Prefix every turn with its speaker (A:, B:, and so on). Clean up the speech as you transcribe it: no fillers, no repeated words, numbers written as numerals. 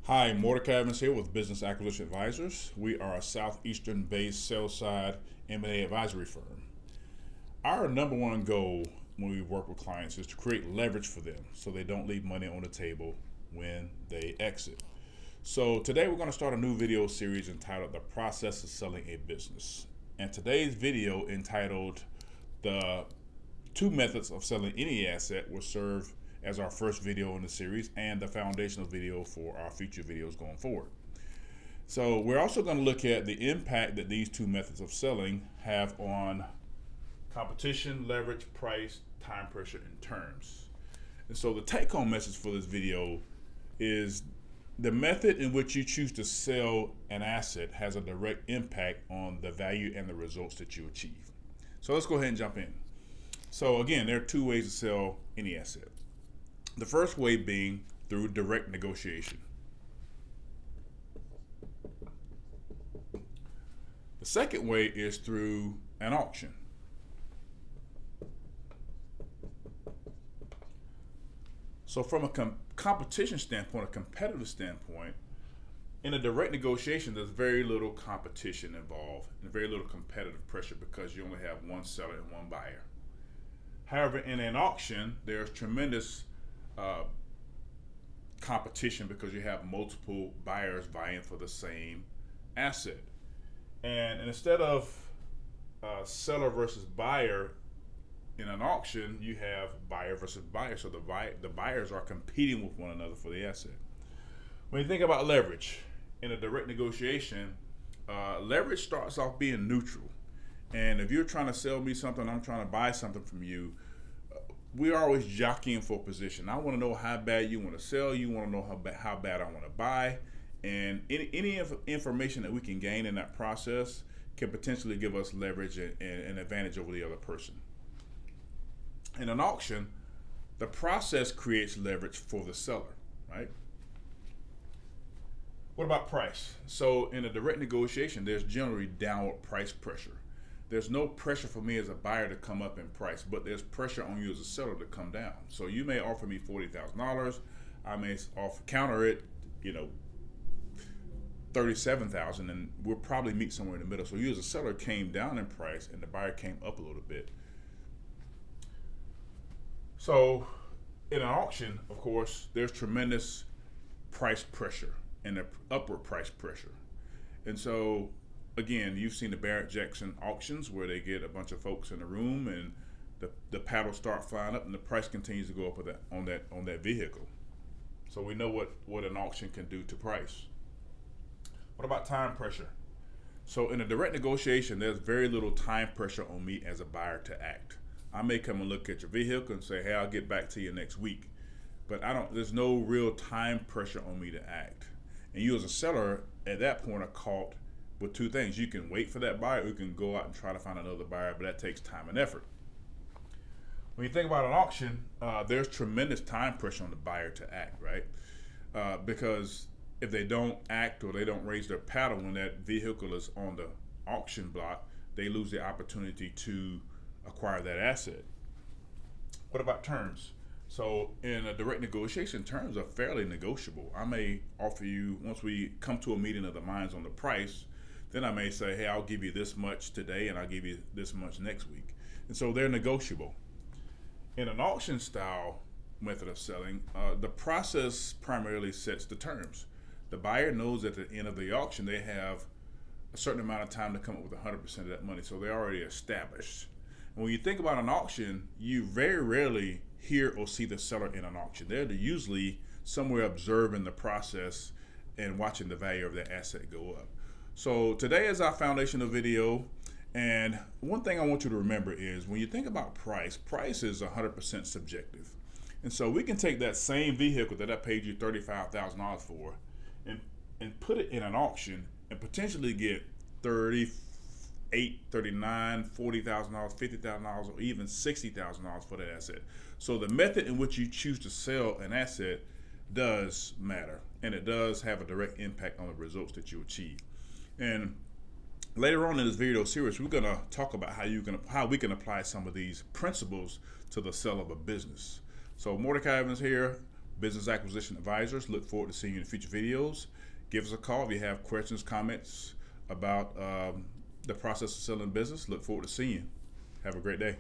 A: Hi, Mordecai Evans here with Business Acquisition Advisors. We are a southeastern-based sell-side M&A advisory firm. Our number one goal when we work with clients is to create leverage for them so they don't leave money on the table when they exit. So today we're going to start a new video series entitled The Process of Selling a Business. And today's video entitled The Two Methods of Selling Any Asset will serve as our first video in the series and the foundational video for our future videos going forward. So we're also going to look at the impact that these two methods of selling have on competition, leverage, price, time pressure, and terms. And so the take-home message for this video is the method in which you choose to sell an asset has a direct impact on the value and the results that you achieve. So let's go ahead and jump in. So again, there are two ways to sell any asset. The first way being through direct negotiation. The second way is through an auction. So from a competition standpoint, a competitive standpoint, in a direct negotiation, there's very little competition involved and very little competitive pressure because you only have one seller and one buyer. However, in an auction, there's tremendous competition because you have multiple buyers vying for the same asset. And instead of seller versus buyer in an auction, you have buyer versus buyer. So the buyers are competing with one another for the asset. When you think about leverage in a direct negotiation, leverage starts off being neutral. And if you're trying to sell me something, I'm trying to buy something from you, we're always jockeying for position. I want to know how bad you want to sell. You want to know how bad I want to buy. And any information that we can gain in that process can potentially give us leverage and an advantage over the other person. In an auction, the process creates leverage for the seller, right? What about price? So in a direct negotiation, there's generally downward price pressure. There's no pressure for me as a buyer to come up in price, but there's pressure on you as a seller to come down. So you may offer me $40,000. I may counter it, $37,000, and we'll probably meet somewhere in the middle. So you as a seller came down in price, and the buyer came up a little bit. So in an auction, of course, there's tremendous price pressure and upward price pressure, and so. Again, you've seen the Barrett-Jackson auctions where they get a bunch of folks in the room and the paddles start flying up and the price continues to go up on that vehicle. So we know what an auction can do to price. What about time pressure? So in a direct negotiation, there's very little time pressure on me as a buyer to act. I may come and look at your vehicle and say, hey, I'll get back to you next week. But there's no real time pressure on me to act. And you as a seller at that point are caught with two things. You can wait for that buyer, or you can go out and try to find another buyer, but that takes time and effort. When you think about an auction, there's tremendous time pressure on the buyer to act, right? Because if they don't act or they don't raise their paddle when that vehicle is on the auction block, they lose the opportunity to acquire that asset. What about terms? So in a direct negotiation, terms are fairly negotiable. I may offer you, once we come to a meeting of the minds on the price, then I may say, hey, I'll give you this much today and I'll give you this much next week. And so they're negotiable. In an auction style method of selling, the process primarily sets the terms. The buyer knows at the end of the auction they have a certain amount of time to come up with 100% of that money, so they're already established. And when you think about an auction, you very rarely hear or see the seller in an auction. They're usually somewhere observing the process and watching the value of their asset go up. So today is our foundational video, and one thing I want you to remember is when you think about price is 100% subjective. And so we can take that same vehicle that I paid you $35,000 for and put it in an auction and potentially get $38,000, $39,000, $40,000, $50,000, or even $60,000 for that asset. So the method in which you choose to sell an asset does matter, and it does have a direct impact on the results that you achieve. And later on in this video series, we're going to talk about how we can apply some of these principles to the sale of a business. So Mordecai Evans here, Business Acquisition Advisors. Look forward to seeing you in future videos. Give us a call if you have questions, comments about the process of selling business. Look forward to seeing you. Have a great day.